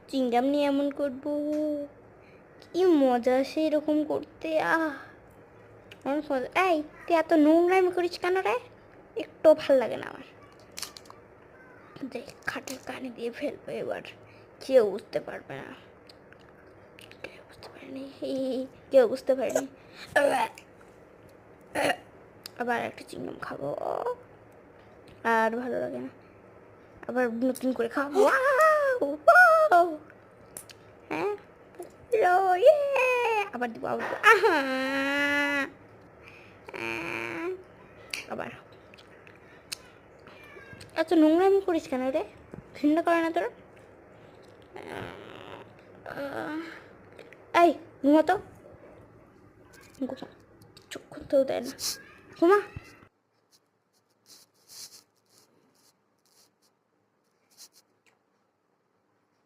চিংগাম নিয়ে এমন করবো, কি মজা সে এরকম করতে। অনেক মজা। এই তুই এত নোংরামি করিস কেন রে? একটু ভাল লাগে না আমার। দেখ খাটের কানে দিয়ে ফেলবো এবার, কেউ বুঝতে পারবে না, কেউ বুঝতে পারেনি, কেউ বুঝতে পারেনি। আবার একটা চিংগাম খাবো, আর ভালো লাগে না, আবার নতুন করে খাবো। হ্যাঁ আবার দিব, আবার দিব। আবার এত নোংরামি করিস কেন রে? ঘৃণা করে না তোর? এই ঘুমাতো, ঘুমা, চোখ খুলতেও দেয় না, ঘুমা।